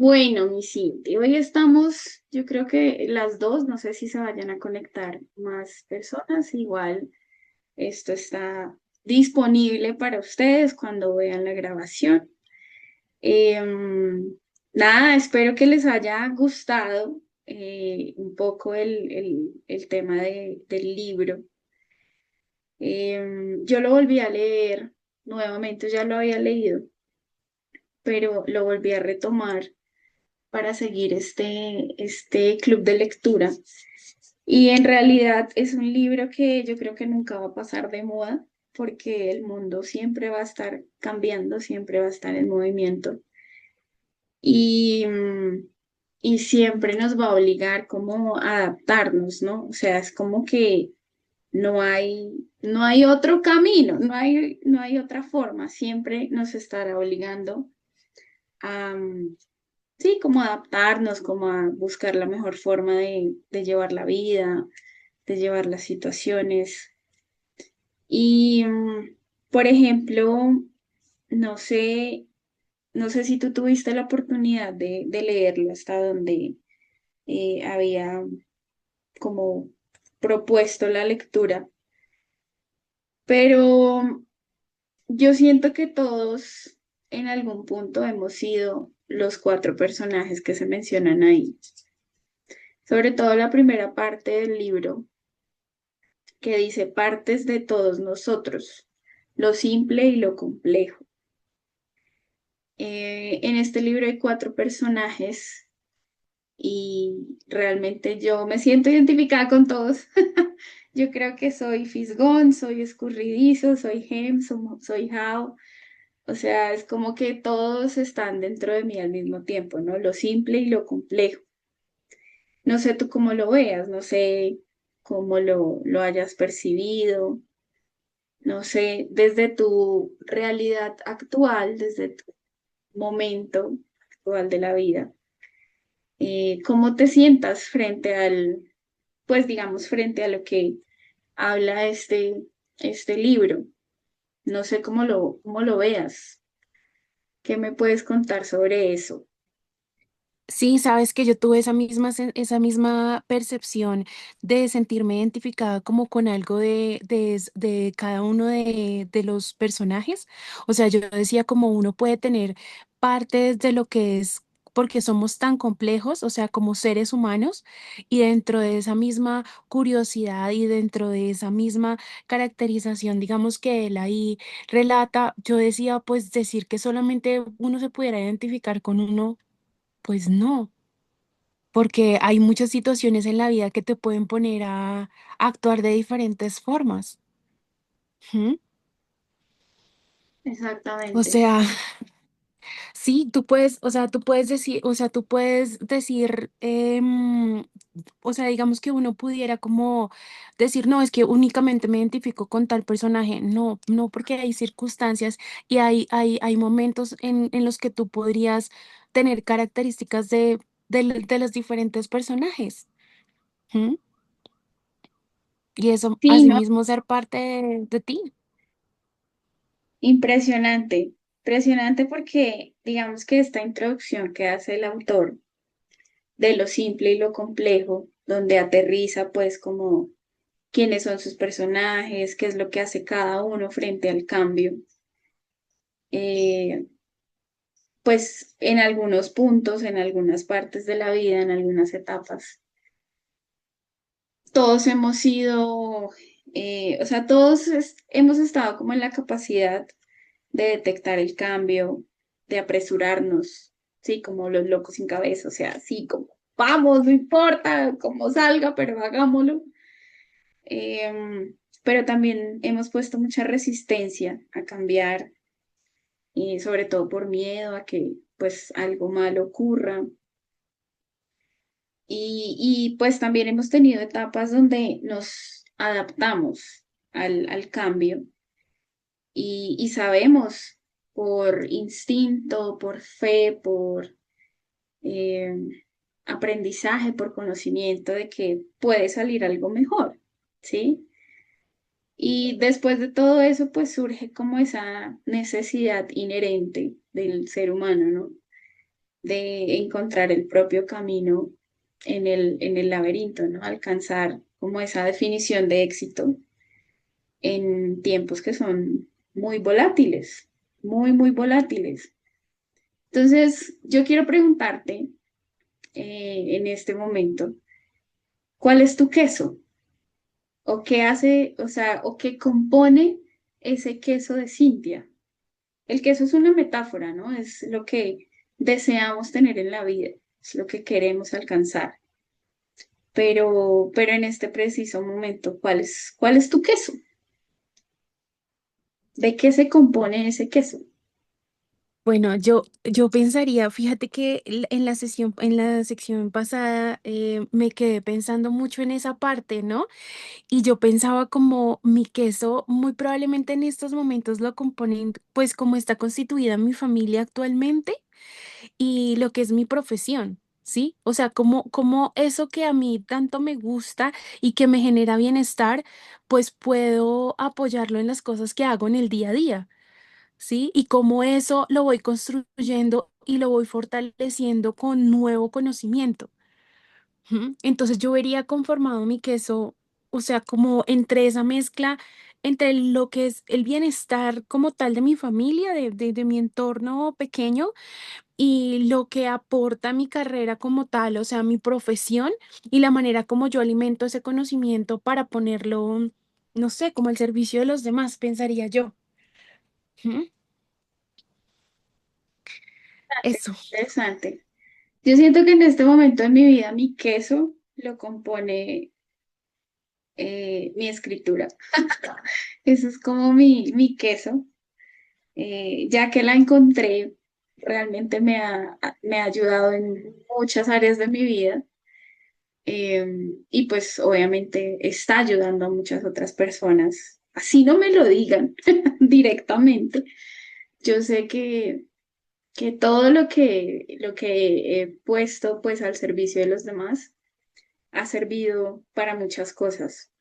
Bueno, mi Cinti, hoy estamos, yo creo que las dos, no sé si se vayan a conectar más personas, igual esto está disponible para ustedes cuando vean la grabación. Nada, espero que les haya gustado un poco el tema del libro. Yo lo volví a leer nuevamente, ya lo había leído, pero lo volví a retomar para seguir este club de lectura. Y en realidad es un libro que yo creo que nunca va a pasar de moda, porque el mundo siempre va a estar cambiando, siempre va a estar en movimiento y, y siempre nos va a obligar como a adaptarnos, ¿no? O sea, es como que no hay otro camino, no hay otra forma, siempre nos estará obligando a, sí, como adaptarnos, como a buscar la mejor forma de llevar la vida, de llevar las situaciones. Y, por ejemplo, no sé, no sé si tú tuviste la oportunidad de leerlo hasta donde había como propuesto la lectura, pero yo siento que todos en algún punto hemos sido los cuatro personajes que se mencionan ahí. Sobre todo la primera parte del libro que dice partes de todos nosotros, lo simple y lo complejo. En este libro hay cuatro personajes y realmente yo me siento identificada con todos. Yo creo que soy fisgón, soy escurridizo, soy Hem, soy How. O sea, es como que todos están dentro de mí al mismo tiempo, ¿no? Lo simple y lo complejo. No sé tú cómo lo veas, no sé cómo lo hayas percibido. No sé, desde tu realidad actual, desde tu momento actual de la vida, ¿cómo te sientas frente pues digamos, frente a lo que habla este libro? No sé cómo lo veas. ¿Qué me puedes contar sobre eso? Sí, sabes que yo tuve esa misma percepción de sentirme identificada como con algo de cada uno de los personajes. O sea, yo decía como uno puede tener partes de lo que es, porque somos tan complejos, o sea, como seres humanos, y dentro de esa misma curiosidad y dentro de esa misma caracterización, digamos que él ahí relata, yo decía, pues decir que solamente uno se pudiera identificar con uno. Pues no, porque hay muchas situaciones en la vida que te pueden poner a actuar de diferentes formas. ¿Mm? O Exactamente. sea, sí, tú puedes, o sea, tú puedes decir, o sea, tú puedes decir, o sea, digamos que uno pudiera como decir, no, es que únicamente me identifico con tal personaje. No, no, porque hay circunstancias y hay momentos en los que tú podrías tener características de los diferentes personajes. ¿Mm? Y eso, Sí, no, asimismo, ser parte de ti. impresionante. Impresionante porque digamos que esta introducción que hace el autor de lo simple y lo complejo, donde aterriza pues como quiénes son sus personajes, qué es lo que hace cada uno frente al cambio. Eh, pues en algunos puntos, en algunas partes de la vida, en algunas etapas, todos hemos sido, o sea, hemos estado como en la capacidad de detectar el cambio, de apresurarnos, sí, como los locos sin cabeza, o sea, sí, como vamos, no importa cómo salga, pero hagámoslo. Pero también hemos puesto mucha resistencia a cambiar, y sobre todo por miedo a que pues algo malo ocurra. Pues también hemos tenido etapas donde nos adaptamos al cambio y sabemos por instinto, por fe, por eh, aprendizaje, por conocimiento de que puede salir algo mejor, ¿sí? Y después de todo eso, pues surge como esa necesidad inherente del ser humano, ¿no? de encontrar el propio camino en el laberinto, ¿no? Alcanzar como esa definición de éxito en tiempos que son muy volátiles, muy volátiles. Entonces, yo quiero preguntarte en este momento, ¿cuál es tu queso? ¿O qué hace, o sea, o qué compone ese queso de Cintia? El queso es una metáfora, ¿no? Es lo que deseamos tener en la vida, es lo que queremos alcanzar. Pero en este preciso momento, cuál es tu queso? ¿De qué se compone ese queso? Bueno, yo pensaría, fíjate que en la sesión, en la sección pasada me quedé pensando mucho en esa parte, ¿no? Y yo pensaba como mi queso muy probablemente en estos momentos lo componen, pues como está constituida mi familia actualmente y lo que es mi profesión. ¿Sí? O sea, como eso que a mí tanto me gusta y que me genera bienestar, pues puedo apoyarlo en las cosas que hago en el día a día. ¿Sí? Y cómo eso lo voy construyendo y lo voy fortaleciendo con nuevo conocimiento. Ujú. Entonces yo vería conformado mi queso, o sea, como entre esa mezcla, entre lo que es el bienestar como tal de mi familia, de mi entorno pequeño y lo que aporta mi carrera como tal, o sea, mi profesión y la manera como yo alimento ese conocimiento para ponerlo, no sé, como al servicio de los demás, pensaría yo. Ujú. Eso. Interesante. Yo siento que en este momento de mi vida mi queso lo compone mi escritura. Eso es como mi queso. Ya que la encontré, realmente me ha ayudado en muchas áreas de mi vida. Y pues obviamente está ayudando a muchas otras personas. Así no me lo digan directamente. Yo sé que todo lo que he puesto pues al servicio de los demás ha servido para muchas cosas.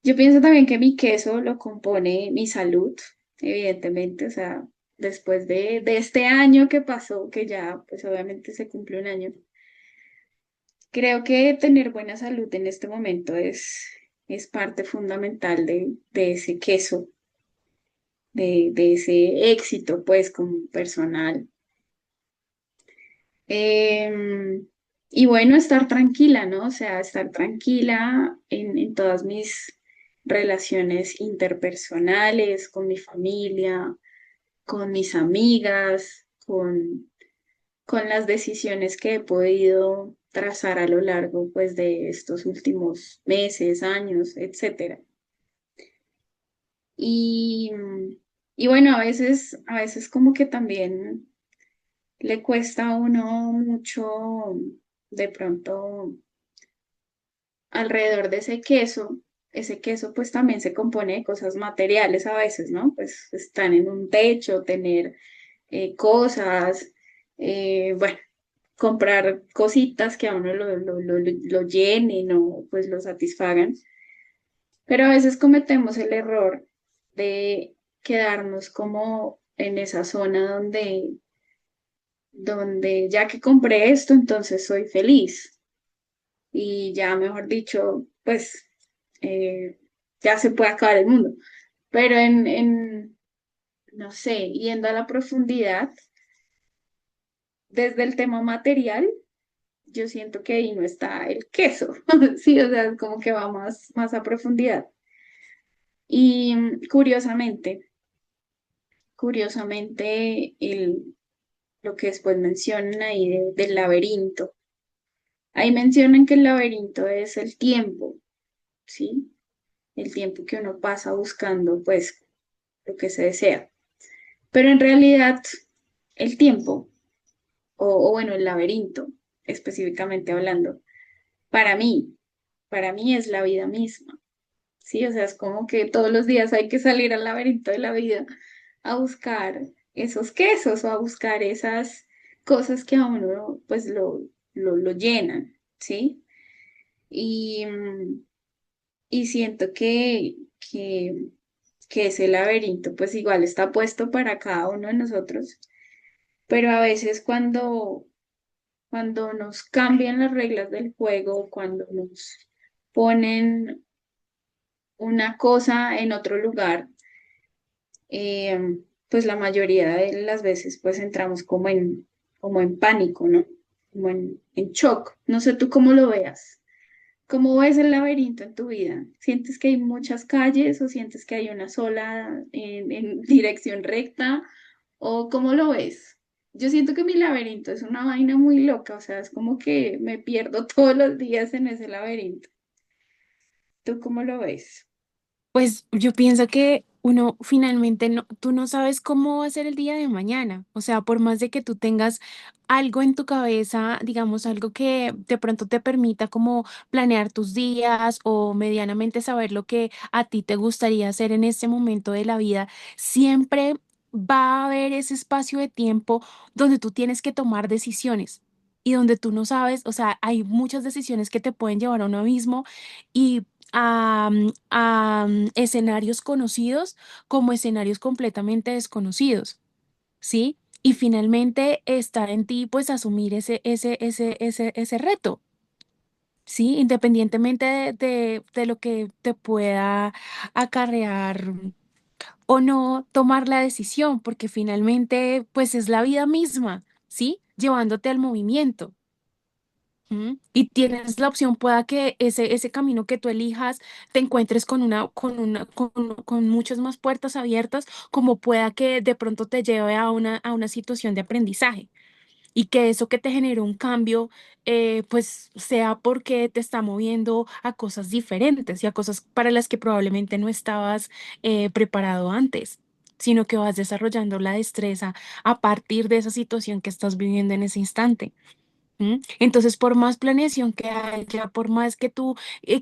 Yo pienso también que mi queso lo compone mi salud, evidentemente, o sea, después de este año que pasó, que ya pues obviamente se cumplió un año, creo que tener buena salud en este momento es parte fundamental de ese queso, de ese éxito pues como personal. Em, y bueno, estar tranquila, ¿no? O sea, estar tranquila en todas mis relaciones interpersonales, con mi familia, con mis amigas, con las decisiones que he podido trazar a lo largo, pues, de estos últimos meses, años, etcétera. Y, y bueno, a veces como que también le cuesta a uno mucho de pronto alrededor de ese queso pues también se compone de cosas materiales a veces, ¿no? Pues están en un techo, tener cosas, bueno, comprar cositas que a uno lo llenen o pues lo satisfagan, pero a veces cometemos el error de quedarnos como en esa zona donde ya que compré esto, entonces soy feliz y ya, mejor dicho, pues eh, ya se puede acabar el mundo. Pero no sé, yendo a la profundidad, desde el tema material, yo siento que ahí no está el queso. Sí, o sea, es como que va más a profundidad. Y curiosamente, lo que después mencionan ahí del laberinto. Ahí mencionan que el laberinto es el tiempo, ¿sí? El tiempo que uno pasa buscando, pues, lo que se desea. Pero en realidad, el tiempo, o bueno, el laberinto, específicamente hablando, para mí, para mí es la vida misma, ¿sí? O sea, es como que todos los días hay que salir al laberinto de la vida a buscar esos quesos o a buscar esas cosas que a uno, pues, lo llenan, ¿sí? Y, y siento que ese laberinto, pues, igual está puesto para cada uno de nosotros pero a veces cuando nos cambian las reglas del juego, cuando nos ponen una cosa en otro lugar, pues la mayoría de las veces pues entramos como en pánico, ¿no? Como en shock. No sé tú cómo lo veas. ¿Cómo ves el laberinto en tu vida? ¿Sientes que hay muchas calles o sientes que hay una sola en dirección recta? ¿O cómo lo ves? Yo siento que mi laberinto es una vaina muy loca, o sea, es como que me pierdo todos los días en ese laberinto. ¿Tú cómo lo ves? Pues yo pienso que uno finalmente no, tú no sabes cómo va a ser el día de mañana. O sea, por más de que tú tengas algo en tu cabeza, digamos, algo que de pronto te permita como planear tus días o medianamente saber lo que a ti te gustaría hacer en este momento de la vida, siempre va a haber ese espacio de tiempo donde tú tienes que tomar decisiones. Y donde tú no sabes, o sea, hay muchas decisiones que te pueden llevar a un abismo y a escenarios conocidos como escenarios completamente desconocidos, ¿sí? Y finalmente está en ti, pues, asumir ese reto, ¿sí? Independientemente de lo que te pueda acarrear o no tomar la decisión, porque finalmente, pues, es la vida misma, ¿sí? Llevándote al movimiento. Ujú. Y tienes la opción, pueda que ese camino que tú elijas te encuentres con muchas más puertas abiertas, como pueda que de pronto te lleve a una situación de aprendizaje y que eso que te generó un cambio, pues sea porque te está moviendo a cosas diferentes y a cosas para las que probablemente no estabas preparado antes, sino que vas desarrollando la destreza a partir de esa situación que estás viviendo en ese instante. ¿Mm? Entonces, por más planeación que haya, por más que tú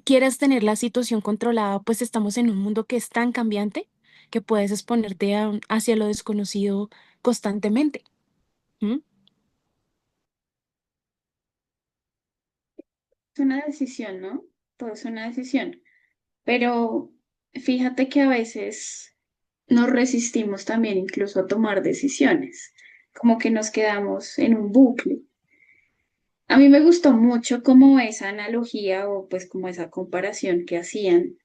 quieras tener la situación controlada, pues estamos en un mundo que es tan cambiante que puedes exponerte hacia lo desconocido constantemente. ¿Mm? Es una decisión, ¿no? Todo es una decisión. Pero fíjate que a veces nos resistimos también incluso a tomar decisiones, como que nos quedamos en un bucle. A mí me gustó mucho como esa analogía o pues como esa comparación que hacían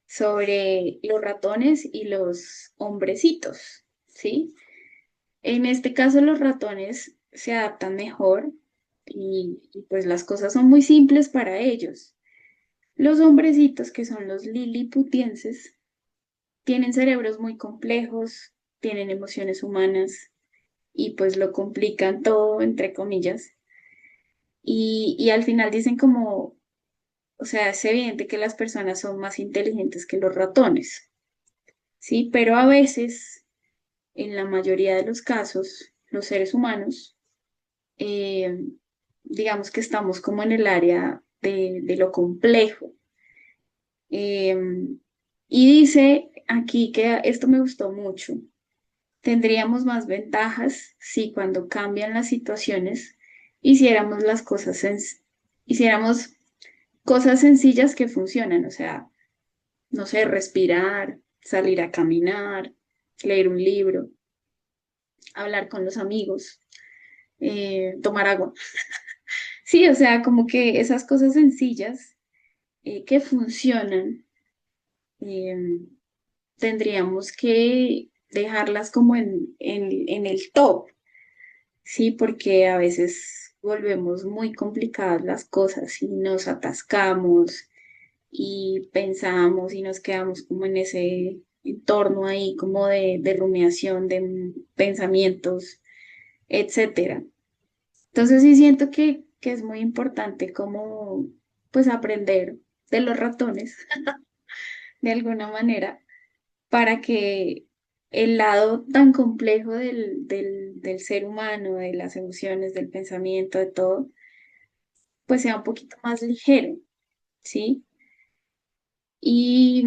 sobre los ratones y los hombrecitos, ¿sí? En este caso los ratones se adaptan mejor y pues las cosas son muy simples para ellos. Los hombrecitos, que son los liliputienses, tienen cerebros muy complejos, tienen emociones humanas y pues lo complican todo, entre comillas. Y al final dicen como, o sea, es evidente que las personas son más inteligentes que los ratones, ¿sí? Pero a veces, en la mayoría de los casos, los seres humanos, eh, digamos que estamos como en el área de lo complejo. Eh, y dice aquí que esto me gustó mucho. Tendríamos más ventajas si cuando cambian las situaciones hiciéramos las cosas, hiciéramos cosas sencillas que funcionan, o sea, no sé, respirar, salir a caminar, leer un libro, hablar con los amigos, tomar agua. Sí, o sea, como que esas cosas sencillas que funcionan, eh, tendríamos que dejarlas como en el top. Sí, porque a veces volvemos muy complicadas las cosas y nos atascamos y pensamos y nos quedamos como en ese entorno ahí como de rumiación, de pensamientos, etcétera. Entonces sí siento que es muy importante como pues aprender de los ratones de alguna manera para que el lado tan complejo del ser humano, de las emociones, del pensamiento, de todo, pues sea un poquito más ligero, ¿sí? Y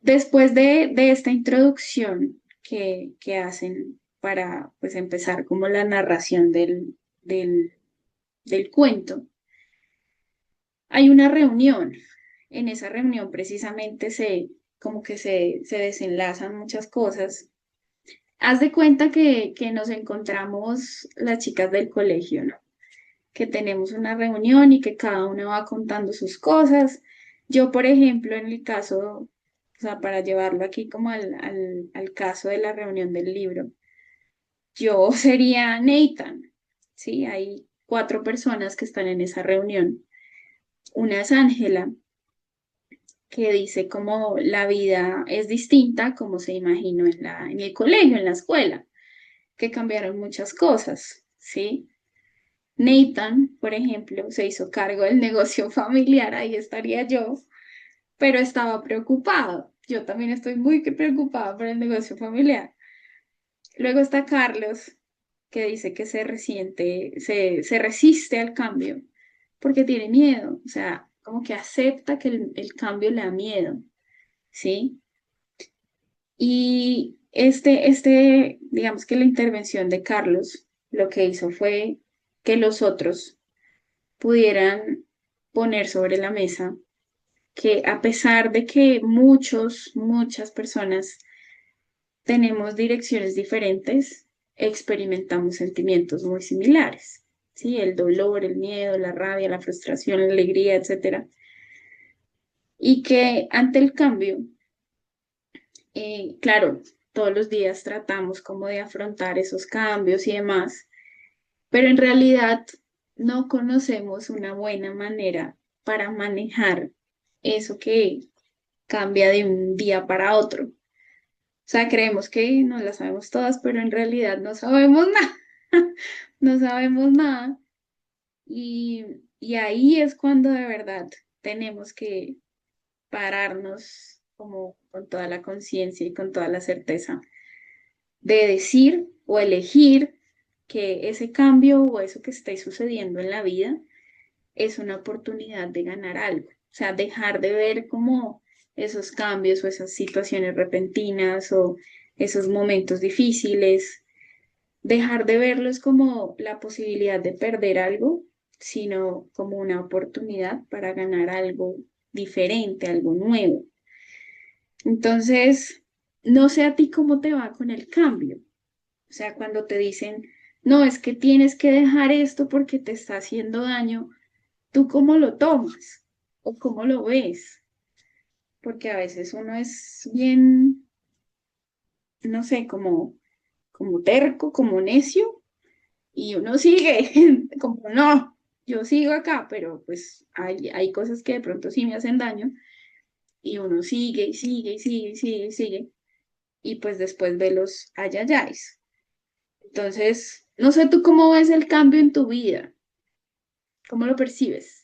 después de esta introducción que hacen para pues empezar como la narración del cuento, hay una reunión. En esa reunión precisamente como que se desenlazan muchas cosas. haz de cuenta que nos encontramos las chicas del colegio, ¿no? Que tenemos una reunión y que cada una va contando sus cosas. Yo, por ejemplo, en el caso, o sea, para llevarlo aquí como al caso de la reunión del libro, yo sería Nathan, ¿sí? Hay cuatro personas que están en esa reunión. Una es Ángela, que dice cómo la vida es distinta, como se imaginó en el colegio, en la escuela, que cambiaron muchas cosas, ¿sí? Nathan, por ejemplo, se hizo cargo del negocio familiar, ahí estaría yo, pero estaba preocupado. Yo también estoy muy preocupada por el negocio familiar. Luego está Carlos, que dice que se resiste al cambio porque tiene miedo, o sea, como que acepta que el cambio le da miedo, ¿sí? Y digamos que la intervención de Carlos lo que hizo fue que los otros pudieran poner sobre la mesa que a pesar de que muchas personas tenemos direcciones diferentes, experimentamos sentimientos muy similares, ¿sí? El dolor, el miedo, la rabia, la frustración, la alegría, etcétera. Y que ante el cambio, claro, todos los días tratamos como de afrontar esos cambios y demás, pero en realidad no conocemos una buena manera para manejar eso que cambia de un día para otro. O sea, creemos que nos la sabemos todas, pero en realidad no sabemos nada. No sabemos nada. Y ahí es cuando de verdad tenemos que pararnos como con toda la conciencia y con toda la certeza de decir o elegir que ese cambio o eso que esté sucediendo en la vida es una oportunidad de ganar algo. O sea, dejar de ver como esos cambios o esas situaciones repentinas o esos momentos difíciles, dejar de verlos como la posibilidad de perder algo, sino como una oportunidad para ganar algo diferente, algo nuevo. Entonces, no sé a ti cómo te va con el cambio. O sea, cuando te dicen, no, es que tienes que dejar esto porque te está haciendo daño, ¿tú cómo lo tomas o cómo lo ves? Porque a veces uno es bien, no sé, como terco, como necio, y uno sigue, como no, yo sigo acá, pero pues hay cosas que de pronto sí me hacen daño, y uno sigue y sigue y sigue y sigue y sigue, y pues después ve los ayayáis. Entonces, no sé tú cómo ves el cambio en tu vida, cómo lo percibes.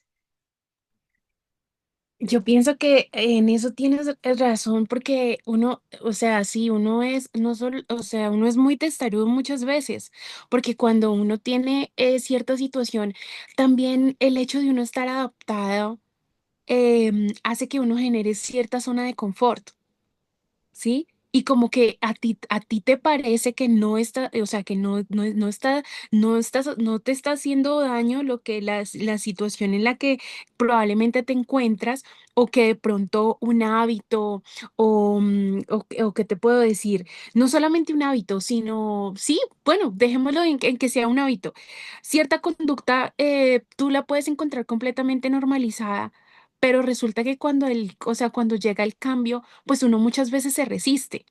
Yo pienso que en eso tienes razón porque uno, o sea, sí, uno es, no solo, o sea, uno es muy testarudo muchas veces, porque cuando uno tiene cierta situación, también el hecho de uno estar adaptado hace que uno genere cierta zona de confort. ¿Sí? Y como que a ti te parece que no está, o sea, que no está, no te está haciendo daño lo que la situación en la que probablemente te encuentras, o que de pronto un hábito, o que te puedo decir, no solamente un hábito, sino, sí, bueno, dejémoslo en que sea un hábito. Cierta conducta, tú la puedes encontrar completamente normalizada. Pero resulta que o sea, cuando llega el cambio, pues uno muchas veces se resiste.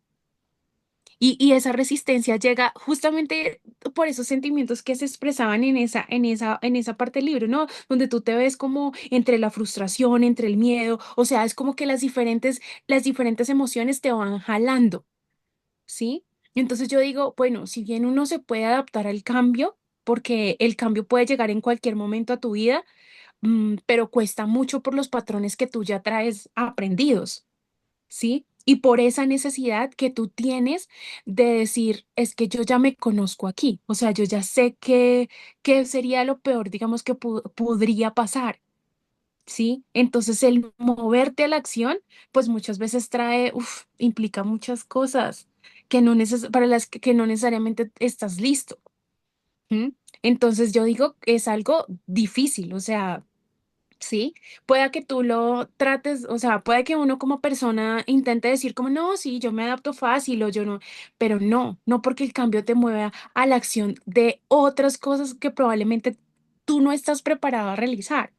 Y esa resistencia llega justamente por esos sentimientos que se expresaban en esa parte del libro, ¿no? Donde tú te ves como entre la frustración, entre el miedo, o sea, es como que las diferentes emociones te van jalando, ¿sí? Entonces yo digo, bueno, si bien uno se puede adaptar al cambio, porque el cambio puede llegar en cualquier momento a tu vida, pero cuesta mucho por los patrones que tú ya traes aprendidos. ¿Sí? Y por esa necesidad que tú tienes de decir, es que yo ya me conozco aquí, o sea, yo ya sé qué sería lo peor, digamos, que podría pasar, ¿sí? Entonces el moverte a la acción, pues muchas veces trae, implica muchas cosas que no para las que no necesariamente estás listo. ¿M? Entonces yo digo que es algo difícil, o sea, ¿sí? Pueda que tú lo trates, o sea, puede que uno como persona intente decir como, no, sí, yo me adapto fácil o yo no, pero no, no porque el cambio te mueva a la acción de otras cosas que probablemente tú no estás preparado a realizar.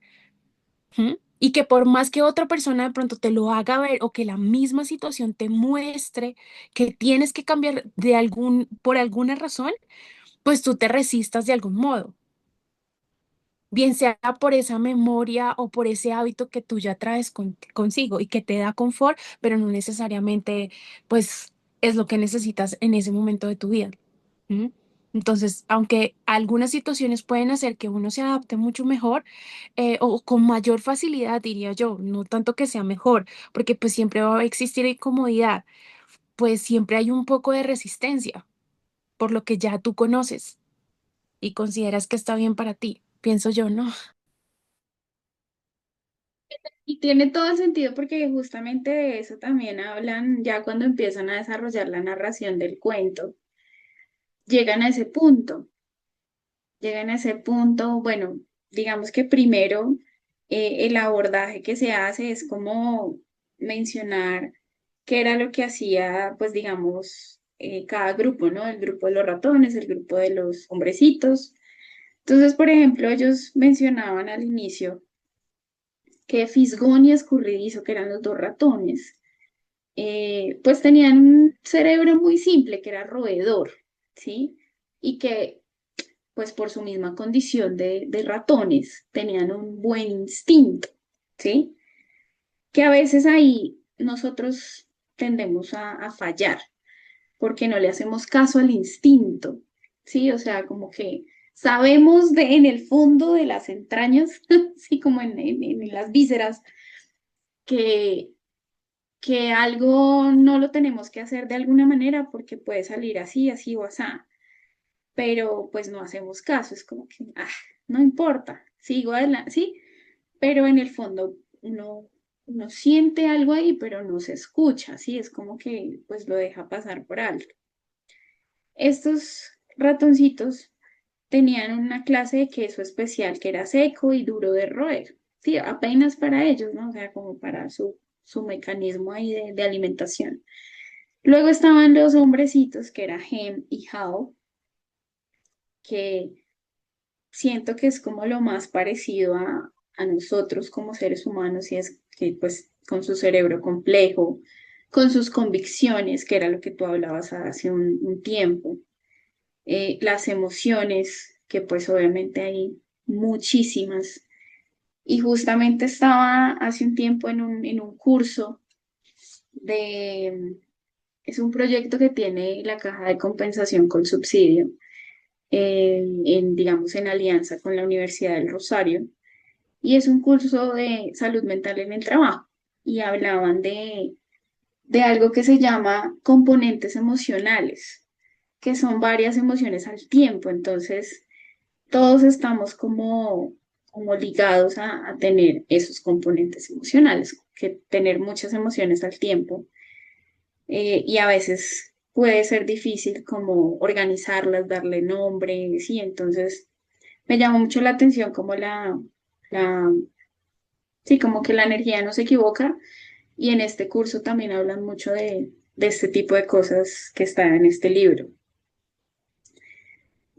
¿M? Y que por más que otra persona de pronto te lo haga ver o que la misma situación te muestre que tienes que cambiar por alguna razón, pues tú te resistas de algún modo, bien sea por esa memoria o por ese hábito que tú ya traes consigo y que te da confort, pero no necesariamente pues es lo que necesitas en ese momento de tu vida. ¿M? Entonces, aunque algunas situaciones pueden hacer que uno se adapte mucho mejor o con mayor facilidad, diría yo, no tanto que sea mejor, porque pues siempre va a existir incomodidad, pues siempre hay un poco de resistencia por lo que ya tú conoces y consideras que está bien para ti, pienso yo, ¿no? Y tiene todo el sentido porque justamente de eso también hablan ya cuando empiezan a desarrollar la narración del cuento. Llegan a ese punto, llegan a ese punto, bueno, digamos que primero el abordaje que se hace es como mencionar qué era lo que hacía, pues digamos, cada grupo, ¿no? El grupo de los ratones, el grupo de los hombrecitos. Entonces, por ejemplo, ellos mencionaban al inicio que Fisgón y Escurridizo, que eran los dos ratones, pues tenían un cerebro muy simple, que era roedor, ¿sí? Y que, pues por su misma condición de ratones, tenían un buen instinto, ¿sí? Que a veces ahí nosotros tendemos a fallar, porque no le hacemos caso al instinto, ¿sí? O sea, como que sabemos en el fondo de las entrañas, sí, como en las vísceras, que algo no lo tenemos que hacer de alguna manera porque puede salir así, así o así, pero pues no hacemos caso, es como que, no importa, sigo adelante, sí, pero en el fondo uno siente algo ahí, pero no se escucha, sí, es como que pues lo deja pasar por alto. Estos ratoncitos tenían una clase de queso especial que era seco y duro de roer, sí, apenas para ellos, ¿no? O sea, como para su mecanismo ahí de alimentación. Luego estaban los hombrecitos, que era Hem y Hao, que siento que es como lo más parecido a nosotros como seres humanos, y es que pues con su cerebro complejo, con sus convicciones, que era lo que tú hablabas hace un tiempo, las emociones, que pues obviamente hay muchísimas. Y justamente estaba hace un tiempo en un curso de, es un proyecto que tiene la Caja de Compensación con Subsidio, digamos, en alianza con la Universidad del Rosario, y es un curso de salud mental en el trabajo, y hablaban de algo que se llama componentes emocionales, que son varias emociones al tiempo, entonces todos estamos como ligados a tener esos componentes emocionales, que tener muchas emociones al tiempo, y a veces puede ser difícil como organizarlas, darle nombre, sí, entonces me llamó mucho la atención como la, sí, como que la energía no se equivoca, y en este curso también hablan mucho de este tipo de cosas que está en este libro.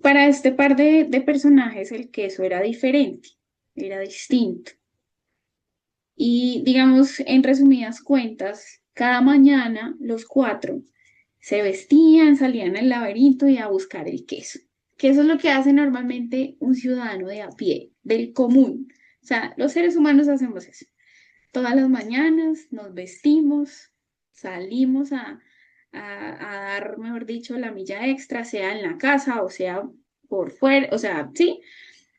Para este par de personajes el queso era diferente, era distinto. Y digamos, en resumidas cuentas, cada mañana los cuatro se vestían, salían al laberinto y a buscar el queso. Que eso es lo que hace normalmente un ciudadano de a pie, del común. O sea, los seres humanos hacemos eso. Todas las mañanas nos vestimos, salimos a dar, mejor dicho, la milla extra, sea en la casa o sea por fuera, o sea, sí,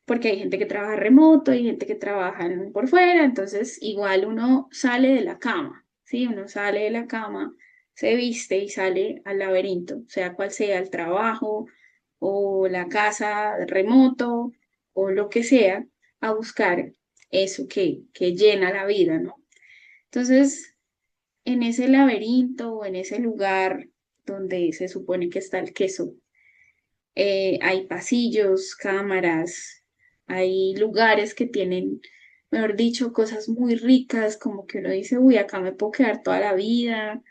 porque hay gente que trabaja remoto, hay gente que trabaja por fuera, entonces igual uno sale de la cama, ¿sí? Uno sale de la cama, se viste y sale al laberinto, sea cual sea el trabajo o la casa remoto o lo que sea, a buscar eso que llena la vida, ¿no? Entonces, en ese laberinto o en ese lugar donde se supone que está el queso, hay pasillos, cámaras, hay lugares que tienen mejor dicho, cosas muy ricas, como que uno dice, uy, acá me puedo quedar toda la vida,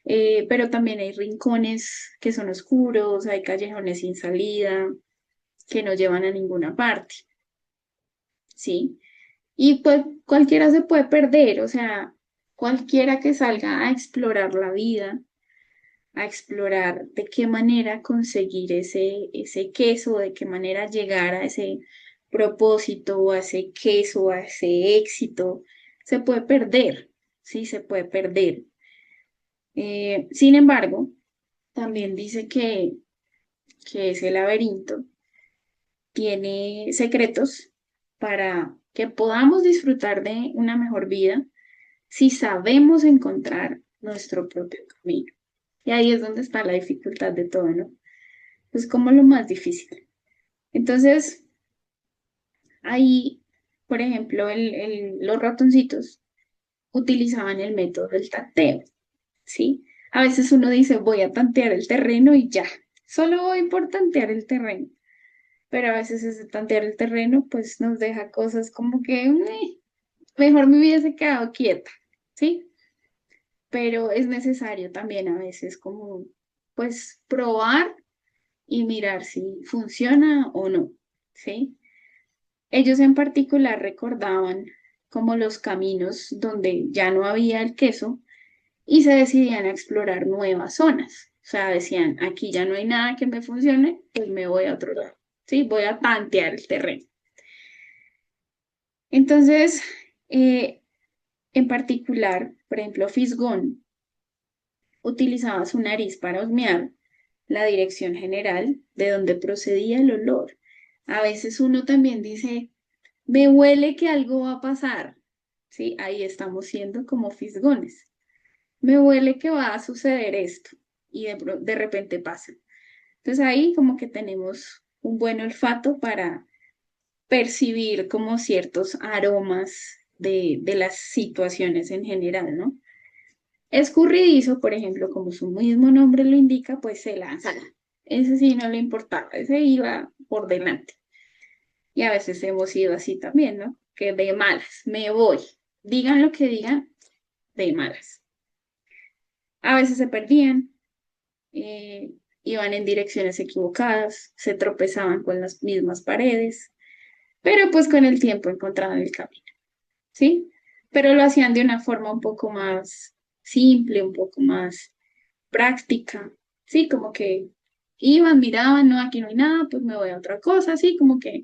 pero también hay rincones que son oscuros, hay callejones sin salida, que no llevan a ninguna parte, ¿sí? Y pues cualquiera se puede perder, o sea, cualquiera que salga a explorar la vida, a explorar de qué manera conseguir ese queso, de qué manera llegar a ese propósito, a ese queso, a ese éxito, se puede perder, sí, se puede perder. Sin embargo, también dice que ese laberinto tiene secretos para que podamos disfrutar de una mejor vida si sabemos encontrar nuestro propio camino. Y ahí es donde está la dificultad de todo, ¿no? Es como lo más difícil. Entonces, ahí, por ejemplo, los ratoncitos utilizaban el método del tanteo, ¿sí? A veces uno dice, voy a tantear el terreno y ya, solo voy por tantear el terreno. Pero a veces ese tantear el terreno, pues nos deja cosas como que mejor me hubiese quedado quieta, ¿sí? Pero es necesario también a veces como, pues, probar y mirar si funciona o no, ¿sí? Ellos en particular recordaban como los caminos donde ya no había el queso y se decidían a explorar nuevas zonas. O sea, decían, aquí ya no hay nada que me funcione, pues me voy a otro lado, ¿sí? Voy a tantear el terreno. Entonces, eh, en particular, por ejemplo, Fisgón utilizaba su nariz para husmear la dirección general de donde procedía el olor. A veces uno también dice, me huele que algo va a pasar. Sí, ahí estamos siendo como fisgones. Me huele que va a suceder esto y de repente pasa. Entonces ahí como que tenemos un buen olfato para percibir como ciertos aromas de las situaciones en general, ¿no? Escurridizo, por ejemplo, como su mismo nombre lo indica, pues se lanza. Ese sí no le importaba, ese iba por delante. Y a veces hemos ido así también, ¿no? Que de malas, me voy. Digan lo que digan, de malas. A veces se perdían, eh, iban en direcciones equivocadas, se tropezaban con las mismas paredes, pero pues con el tiempo encontraban el camino, ¿sí? Pero lo hacían de una forma un poco más simple, un poco más práctica, ¿sí? Como que iban, miraban, no, aquí no hay nada, pues me voy a otra cosa, así como que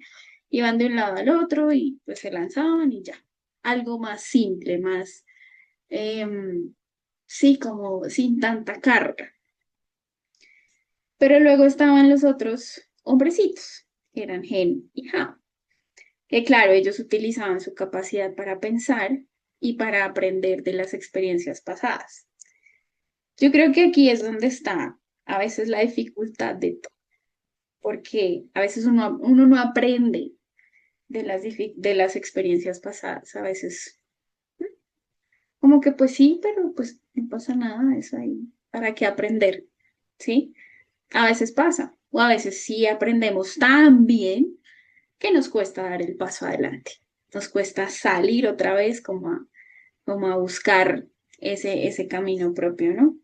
iban de un lado al otro y pues se lanzaban y ya. Algo más simple, más, sí, como sin tanta carga. Pero luego estaban los otros hombrecitos, que eran Gen y Ham, que claro, ellos utilizaban su capacidad para pensar y para aprender de las experiencias pasadas. Yo creo que aquí es donde está a veces la dificultad de todo, porque a veces uno no aprende de las experiencias pasadas, a veces como que pues sí, pero pues no pasa nada, es ahí, ¿para qué aprender? ¿Sí? A veces pasa, o a veces sí aprendemos tan bien que nos cuesta dar el paso adelante, nos cuesta salir otra vez como a buscar ese camino propio, ¿no?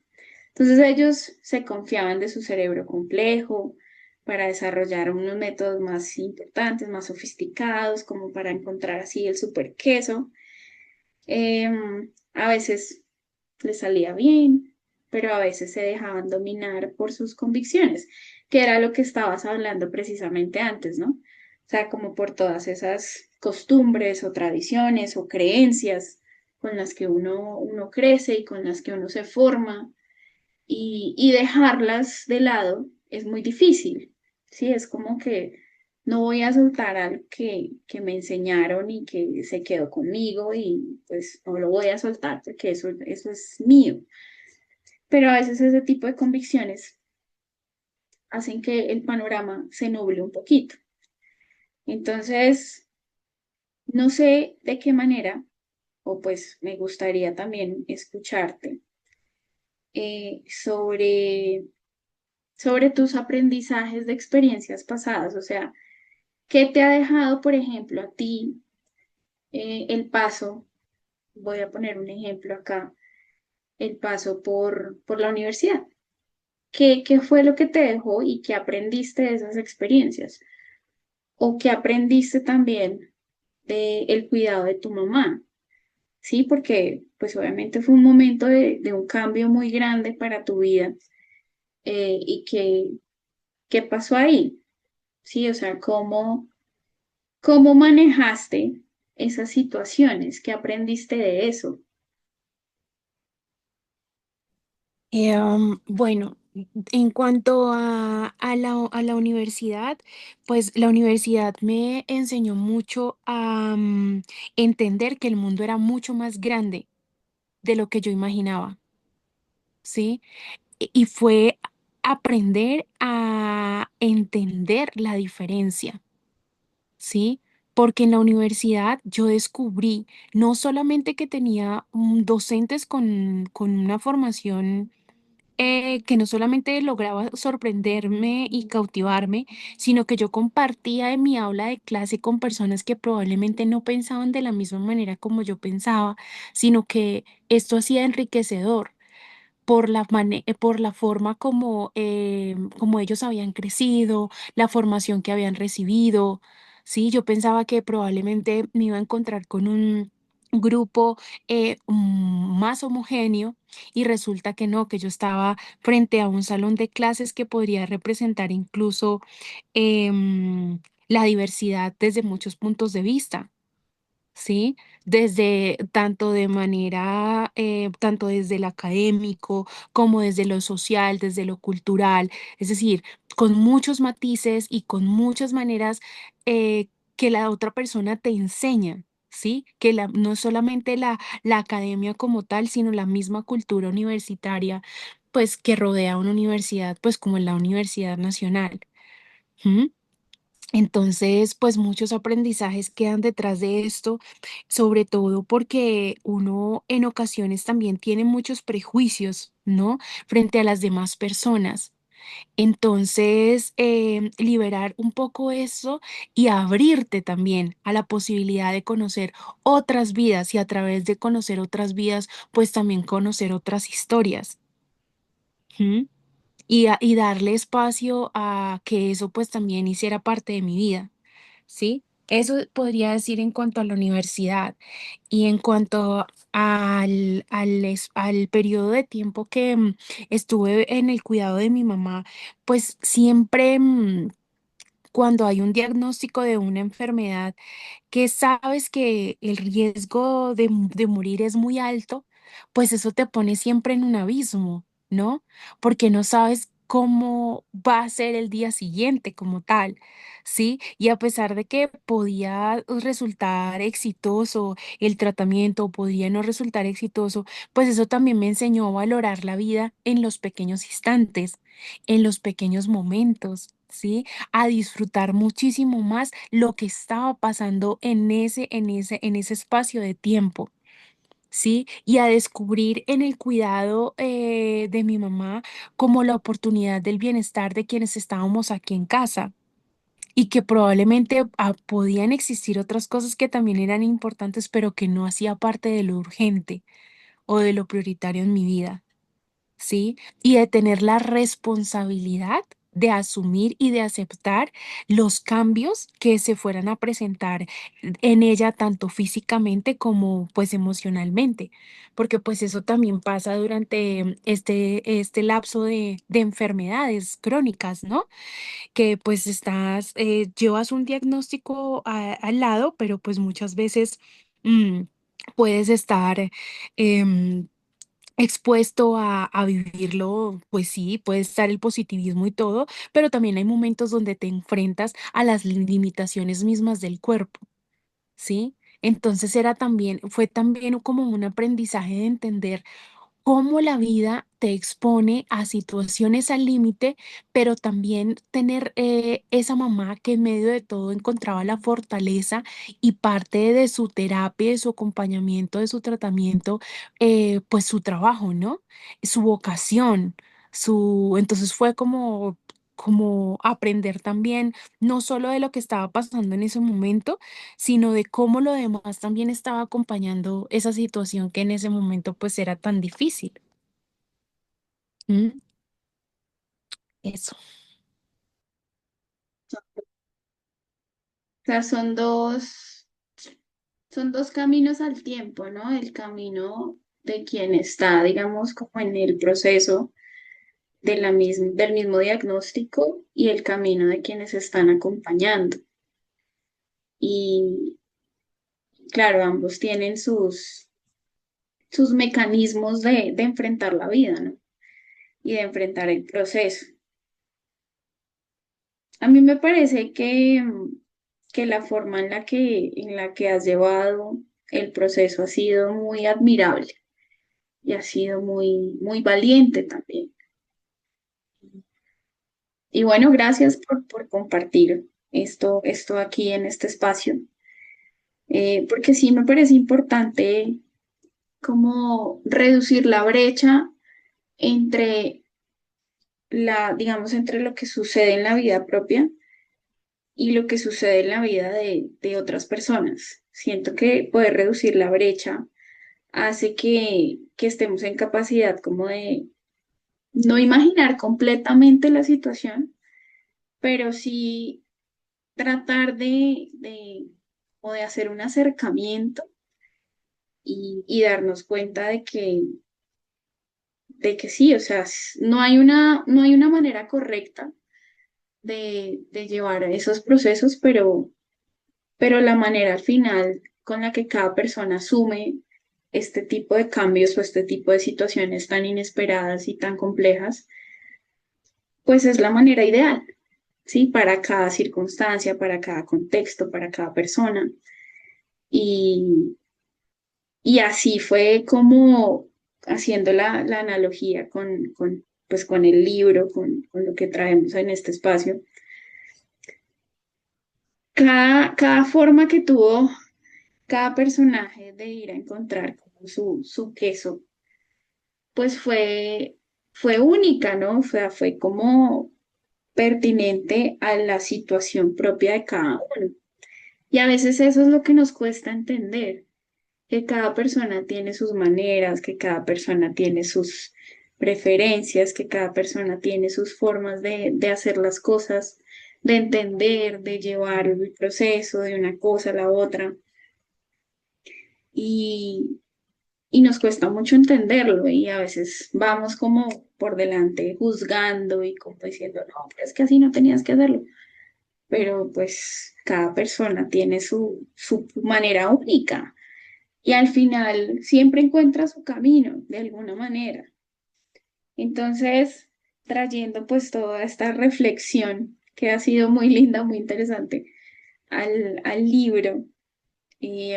Entonces ellos se confiaban de su cerebro complejo para desarrollar unos métodos más importantes, más sofisticados, como para encontrar así el super queso. A veces les salía bien, pero a veces se dejaban dominar por sus convicciones, que era lo que estabas hablando precisamente antes, ¿no? O sea, como por todas esas costumbres o tradiciones o creencias con las que uno crece y con las que uno se forma y dejarlas de lado es muy difícil, ¿sí? Es como que no voy a soltar algo que me enseñaron y que se quedó conmigo y pues no lo voy a soltar porque eso es mío. Pero a veces ese tipo de convicciones hacen que el panorama se nuble un poquito. Entonces, no sé de qué manera, o pues me gustaría también escucharte sobre tus aprendizajes de experiencias pasadas, o sea, ¿qué te ha dejado, por ejemplo, a ti el paso, voy a poner un ejemplo acá, el paso por la universidad. ¿Qué fue lo que te dejó y qué aprendiste de esas experiencias? ¿O qué aprendiste también del cuidado de tu mamá? Sí, porque pues obviamente fue un momento de un cambio muy grande para tu vida. ¿Y qué pasó ahí? Sí, o sea, ¿cómo manejaste esas situaciones? ¿Qué aprendiste de eso? Bueno, en cuanto a la universidad, pues la universidad me enseñó mucho a entender que el mundo era mucho más grande de lo que yo imaginaba, ¿sí? Y fue aprender a entender la diferencia, ¿sí? Porque en la universidad yo descubrí no solamente que tenía docentes con una formación que no solamente lograba sorprenderme y cautivarme, sino que yo compartía en mi aula de clase con personas que probablemente no pensaban de la misma manera como yo pensaba, sino que esto hacía enriquecedor por por la forma como, como ellos habían crecido, la formación que habían recibido. Sí, yo pensaba que probablemente me iba a encontrar con un grupo más homogéneo y resulta que no, que yo estaba frente a un salón de clases que podría representar incluso la diversidad desde muchos puntos de vista. ¿Sí? Desde tanto de manera, tanto desde lo académico como desde lo social, desde lo cultural, es decir, con muchos matices y con muchas maneras que la otra persona te enseña. ¿Sí? Que no es solamente la academia como tal, sino la misma cultura universitaria, pues que rodea una universidad, pues como la Universidad Nacional. ¿Mm? Entonces, pues muchos aprendizajes quedan detrás de esto, sobre todo porque uno en ocasiones también tiene muchos prejuicios, ¿no? Frente a las demás personas. Entonces, liberar un poco eso y abrirte también a la posibilidad de conocer otras vidas y a través de conocer otras vidas, pues también conocer otras historias. ¿M? Y darle espacio a que eso pues también hiciera parte de mi vida. ¿Sí? Eso podría decir en cuanto a la universidad y en cuanto al periodo de tiempo que estuve en el cuidado de mi mamá, pues siempre cuando hay un diagnóstico de una enfermedad que sabes que el riesgo de morir es muy alto, pues eso te pone siempre en un abismo, ¿no? Porque no sabes cómo va a ser el día siguiente como tal, ¿sí? Y a pesar de que podía resultar exitoso el tratamiento, podía no resultar exitoso, pues eso también me enseñó a valorar la vida en los pequeños instantes, en los pequeños momentos. ¿Sí? A disfrutar muchísimo más lo que estaba pasando en ese espacio de tiempo, ¿sí? Y a descubrir en el cuidado de mi mamá como la oportunidad del bienestar de quienes estábamos aquí en casa. Y que probablemente podían existir otras cosas que también eran importantes, pero que no hacía parte de lo urgente o de lo prioritario en mi vida. ¿Sí? Y de tener la responsabilidad de asumir y de aceptar los cambios que se fueran a presentar en ella, tanto físicamente como pues emocionalmente, porque pues eso también pasa durante este lapso de enfermedades crónicas, ¿no? Que pues llevas un diagnóstico al lado, pero pues muchas veces mm, puedes estar... em, expuesto a vivirlo, pues sí, puede estar el positivismo y todo, pero también hay momentos donde te enfrentas a las limitaciones mismas del cuerpo, ¿sí? Entonces fue también como un aprendizaje de entender cómo la vida te expone a situaciones al límite, pero también tener esa mamá que en medio de todo encontraba la fortaleza y parte de su terapia, de su acompañamiento, de su tratamiento, pues su trabajo, ¿no? Su vocación, entonces fue como como aprender también, no solo de lo que estaba pasando en ese momento, sino de cómo lo demás también estaba acompañando esa situación que en ese momento pues era tan difícil. Mm, Eso. O sea, son dos caminos al tiempo, ¿no? El camino de quien está, digamos, como en el proceso del mismo diagnóstico y el camino de quienes están acompañando. Y claro, ambos tienen sus mecanismos de enfrentar la vida, ¿no? Y de enfrentar el proceso. A mí me parece que la forma en la que has llevado el proceso ha sido muy admirable y ha sido muy valiente también. Y bueno, gracias por compartir esto aquí en este espacio, porque sí me parece importante como reducir la brecha entre digamos, entre lo que sucede en la vida propia y lo que sucede en la vida de otras personas. Siento que poder reducir la brecha hace que estemos en capacidad como de no imaginar completamente la situación, pero sí tratar o de hacer un acercamiento y darnos cuenta de que sí, o sea, no hay una manera correcta de llevar esos procesos, pero la manera al final con la que cada persona asume este tipo de cambios o este tipo de situaciones tan inesperadas y tan complejas, pues es la manera ideal, ¿sí? Para cada circunstancia, para cada contexto, para cada persona. Y, y así fue como haciendo la analogía pues con el libro, con lo que traemos en este espacio. Cada forma que tuvo cada personaje de ir a encontrar como su queso, pues fue única, ¿no? O sea, fue como pertinente a la situación propia de cada uno. Y a veces eso es lo que nos cuesta entender, que cada persona tiene sus maneras, que cada persona tiene sus preferencias, que cada persona tiene sus formas de hacer las cosas, de entender, de llevar el proceso de una cosa a la otra. Y, y nos cuesta mucho entenderlo y a veces vamos como por delante juzgando y como diciendo, no, pero es que así no tenías que hacerlo. Pero pues cada persona tiene su manera única y al final siempre encuentra su camino de alguna manera. Entonces, trayendo pues toda esta reflexión que ha sido muy linda, muy interesante al libro. Y,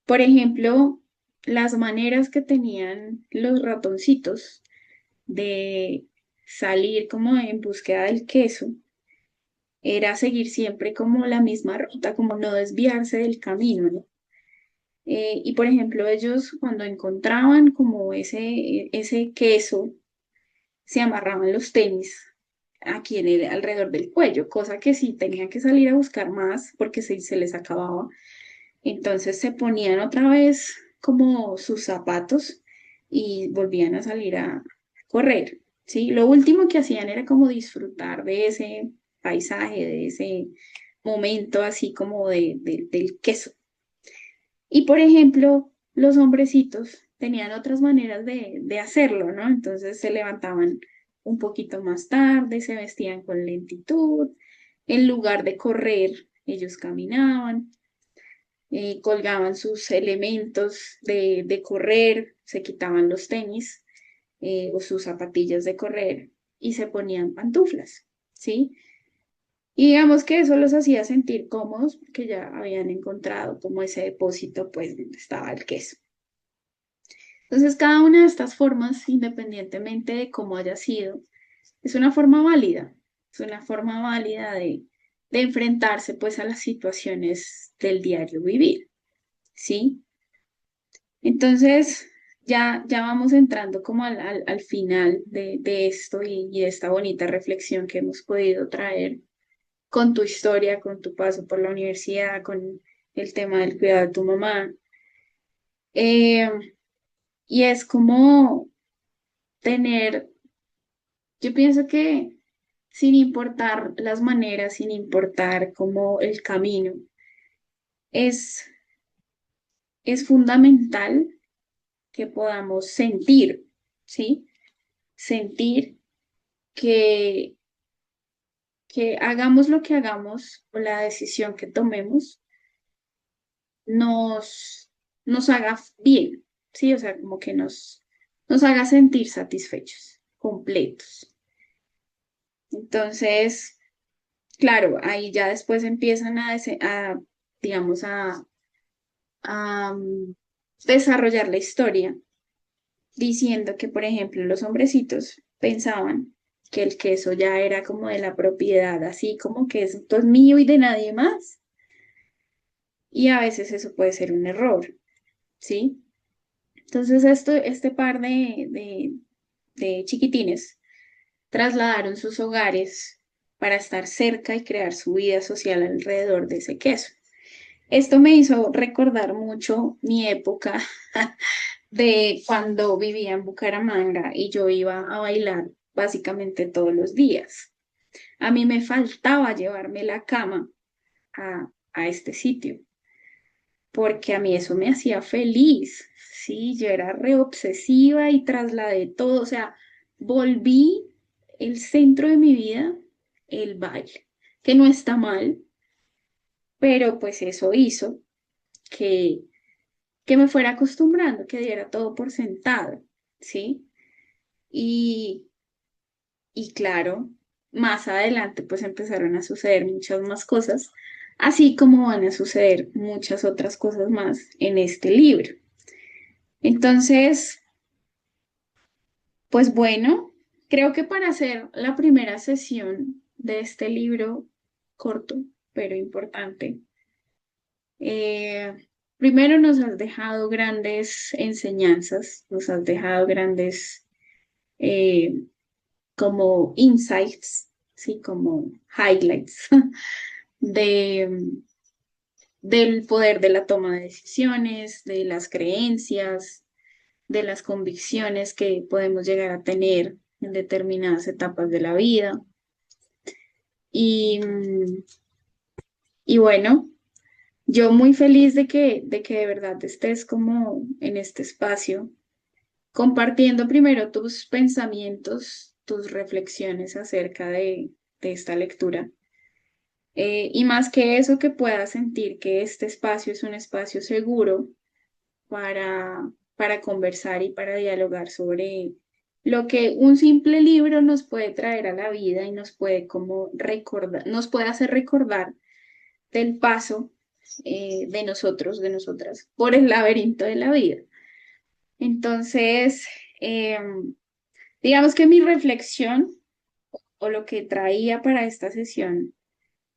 por ejemplo, las maneras que tenían los ratoncitos de salir como en búsqueda del queso era seguir siempre como la misma ruta, como no desviarse del camino, ¿no? Y por ejemplo, ellos cuando encontraban como ese queso, se amarraban los tenis aquí alrededor del cuello, cosa que sí tenían que salir a buscar más porque se les acababa. Entonces se ponían otra vez como sus zapatos y volvían a salir a correr, ¿sí? Lo último que hacían era como disfrutar de ese paisaje, de ese momento así como del queso. Y por ejemplo, los hombrecitos tenían otras maneras de hacerlo, ¿no? Entonces se levantaban un poquito más tarde, se vestían con lentitud, en lugar de correr, ellos caminaban, colgaban sus elementos de correr, se quitaban los tenis o sus zapatillas de correr y se ponían pantuflas, ¿sí? Y digamos que eso los hacía sentir cómodos porque ya habían encontrado como ese depósito, pues, donde estaba el queso. Entonces, cada una de estas formas, independientemente de cómo haya sido, es una forma válida, es una forma válida de enfrentarse, pues, a las situaciones del diario vivir, ¿sí? Entonces, ya vamos entrando como al final de esto y de esta bonita reflexión que hemos podido traer con tu historia, con tu paso por la universidad, con el tema del cuidado de tu mamá. Eh, y es como tener, yo pienso que sin importar las maneras, sin importar como el camino, es, es fundamental que podamos sentir, ¿sí? Sentir que, que hagamos lo que hagamos o la decisión que tomemos nos, nos haga bien, ¿sí? O sea, como que nos haga sentir satisfechos, completos. Entonces, claro, ahí ya después empiezan digamos, a desarrollar la historia diciendo que, por ejemplo, los hombrecitos pensaban que el queso ya era como de la propiedad, así como que esto es mío y de nadie más. Y a veces eso puede ser un error, ¿sí? Entonces, este par de chiquitines trasladaron sus hogares para estar cerca y crear su vida social alrededor de ese queso. Esto me hizo recordar mucho mi época de cuando vivía en Bucaramanga y yo iba a bailar básicamente todos los días. A mí me faltaba llevarme la cama a este sitio, porque a mí eso me hacía feliz. Sí, yo era re obsesiva y trasladé todo, o sea, volví el centro de mi vida, el baile, que no está mal, pero pues eso hizo que, que me fuera acostumbrando, que diera todo por sentado, ¿sí? Y, y claro, más adelante pues empezaron a suceder muchas más cosas, así como van a suceder muchas otras cosas más en este libro. Entonces, pues bueno, creo que para hacer la primera sesión de este libro corto, pero importante, primero nos has dejado grandes enseñanzas, nos has dejado grandes eh, como insights, sí, como highlights de, del poder de la toma de decisiones, de las creencias, de las convicciones que podemos llegar a tener en determinadas etapas de la vida. Y, y bueno, yo muy feliz de que de verdad estés como en este espacio, compartiendo primero tus pensamientos, tus reflexiones acerca de esta lectura. Y más que eso, que puedas sentir que este espacio es un espacio seguro para conversar y para dialogar sobre lo que un simple libro nos puede traer a la vida y nos puede como recordar, nos puede hacer recordar del paso de nosotros, de nosotras, por el laberinto de la vida. Entonces, eh, digamos que mi reflexión o lo que traía para esta sesión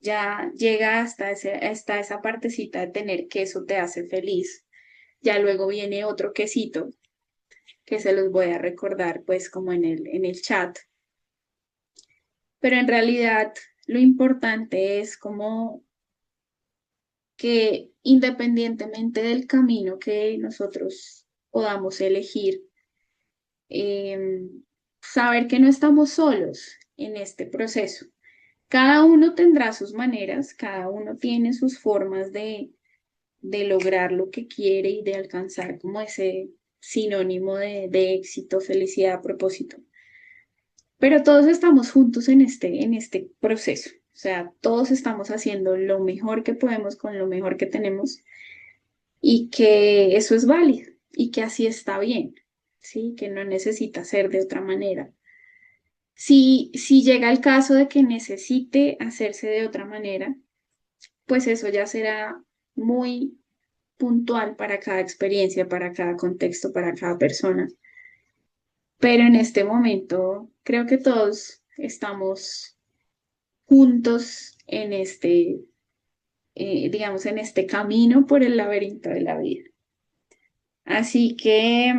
ya llega hasta esa partecita de tener que eso te hace feliz. Ya luego viene otro quesito que se los voy a recordar pues como en el chat. Pero en realidad lo importante es como que independientemente del camino que nosotros podamos elegir, eh, saber que no estamos solos en este proceso. Cada uno tendrá sus maneras, cada uno tiene sus formas de lograr lo que quiere y de alcanzar como ese sinónimo de éxito, felicidad, propósito. Pero todos estamos juntos en este proceso. O sea, todos estamos haciendo lo mejor que podemos con lo mejor que tenemos y que eso es válido y que así está bien, ¿sí? Que no necesita ser de otra manera. Si llega el caso de que necesite hacerse de otra manera, pues eso ya será muy puntual para cada experiencia, para cada contexto, para cada persona. Pero en este momento creo que todos estamos juntos en digamos, en este camino por el laberinto de la vida. Así que,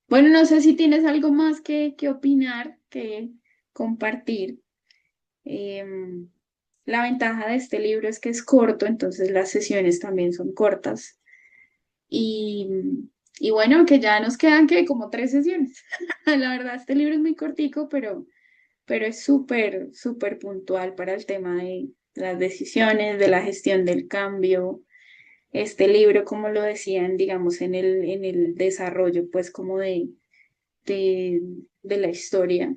bueno, no sé si tienes algo más que opinar, que compartir. Em, la ventaja de este libro es que es corto, entonces las sesiones también son cortas. Y, y bueno, que ya nos quedan que como 3 sesiones. La verdad, este libro es muy cortico, pero es súper, súper puntual para el tema de las decisiones, de la gestión del cambio. Este libro, como lo decían, digamos, en el desarrollo, pues como de, de la historia,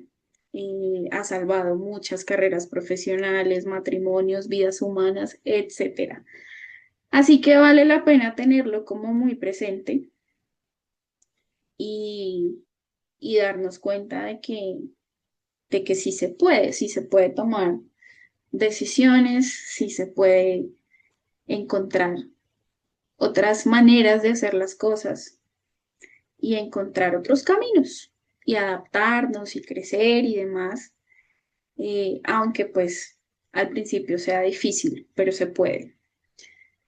ha salvado muchas carreras profesionales, matrimonios, vidas humanas, etcétera. Así que vale la pena tenerlo como muy presente y, y darnos cuenta de que sí se puede tomar decisiones, sí se puede encontrar otras maneras de hacer las cosas y encontrar otros caminos y adaptarnos y crecer y demás, aunque pues al principio sea difícil, pero se puede.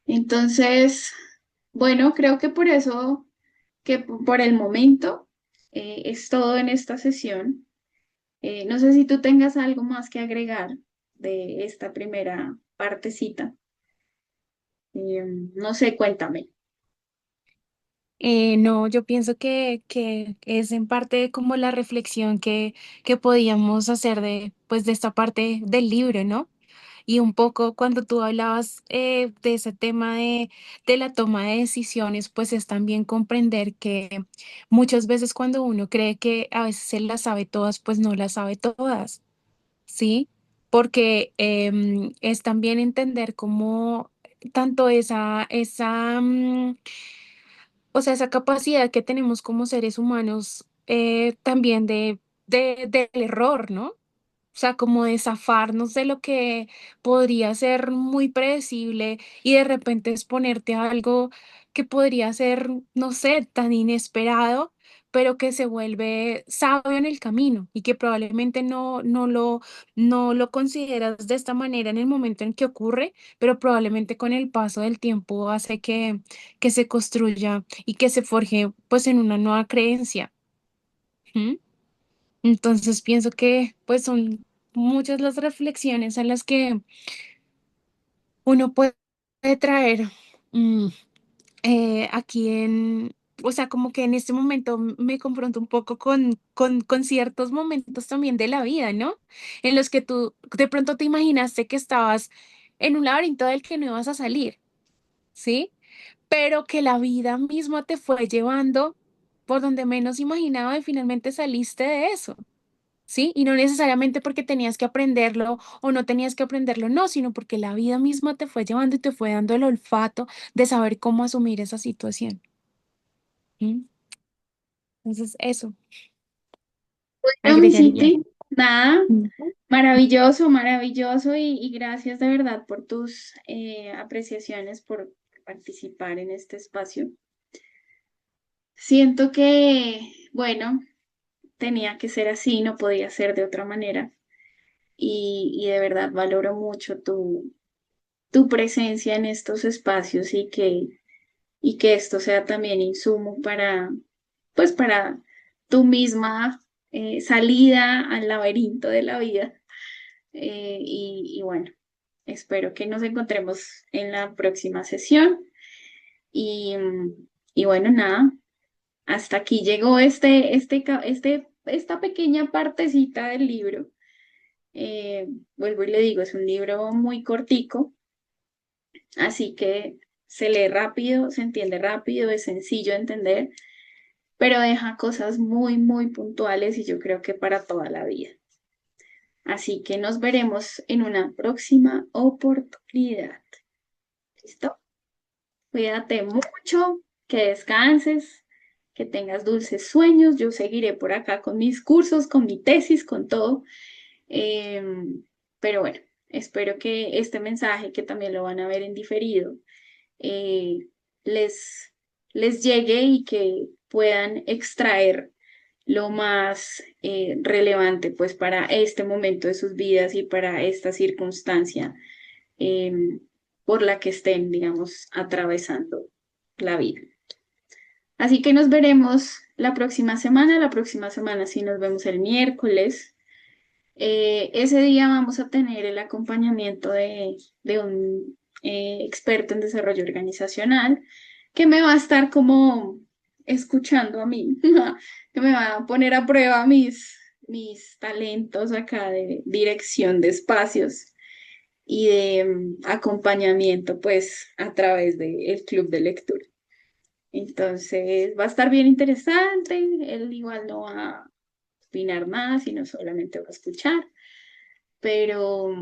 Entonces, bueno, creo que por eso, que por el momento es todo en esta sesión. No sé si tú tengas algo más que agregar de esta primera partecita. No sé, cuéntame. No, yo pienso que es en parte como la reflexión que podíamos hacer de, pues, de esta parte del libro, ¿no? Y un poco cuando tú hablabas de ese tema de la toma de decisiones, pues es también comprender que muchas veces cuando uno cree que a veces se las sabe todas, pues no las sabe todas, ¿sí? Porque es también entender cómo tanto o sea, esa capacidad que tenemos como seres humanos también del error, ¿no? O sea, como de zafarnos de lo que podría ser muy predecible y de repente exponerte a algo que podría ser, no sé, tan inesperado, pero que se vuelve sabio en el camino y que probablemente no lo consideras de esta manera en el momento en que ocurre, pero probablemente con el paso del tiempo hace que se construya y que se forje pues en una nueva creencia. ¿M? Entonces pienso que pues son muchas las reflexiones a las que uno puede traer mm, aquí o sea, como que en este momento me confronto un poco con ciertos momentos también de la vida, ¿no? En los que tú de pronto te imaginaste que estabas en un laberinto del que no ibas a salir, ¿sí? Pero que la vida misma te fue llevando por donde menos imaginaba y finalmente saliste de eso. ¿Sí? Y no necesariamente porque tenías que aprenderlo o no tenías que aprenderlo, no, sino porque la vida misma te fue llevando y te fue dando el olfato de saber cómo asumir esa situación. ¿Mm? Entonces, eso Bueno, mi agregaría. Citi, nada, Ujú. maravilloso, maravilloso y gracias de verdad por tus apreciaciones, por participar en este espacio. Siento que, bueno, tenía que ser así, no podía ser de otra manera y de verdad valoro mucho tu presencia en estos espacios y que esto sea también insumo pues para tu misma salida al laberinto de la vida. Y bueno, espero que nos encontremos en la próxima sesión. Y, y bueno, nada, hasta aquí llegó esta pequeña partecita del libro. Vuelvo y le digo, es un libro muy cortico, así que se lee rápido, se entiende rápido, es sencillo de entender, pero deja cosas muy, muy puntuales y yo creo que para toda la vida. Así que nos veremos en una próxima oportunidad. ¿Listo? Cuídate mucho, que descanses, que tengas dulces sueños. Yo seguiré por acá con mis cursos, con mi tesis, con todo. Pero bueno, espero que este mensaje, que también lo van a ver en diferido, eh, les, les llegue y que puedan extraer lo más relevante pues para este momento de sus vidas y para esta circunstancia eh, por la que estén, digamos, atravesando la vida. Así que nos veremos la próxima semana sí nos vemos el miércoles. Ese día vamos a tener el acompañamiento de un experto en desarrollo organizacional que me va a estar como escuchando a mí, que me va a poner a prueba mis talentos acá de dirección de espacios y de acompañamiento pues a través del club de lectura. Entonces va a estar bien interesante, él igual no va a opinar nada, sino solamente va a escuchar, pero,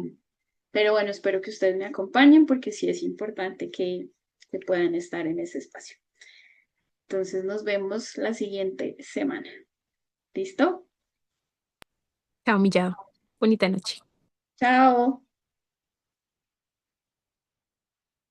pero bueno, espero que ustedes me acompañen porque sí es importante que puedan estar en ese espacio. Entonces nos vemos la siguiente semana. ¿Listo? Chao, Millado. Bonita noche. Chao.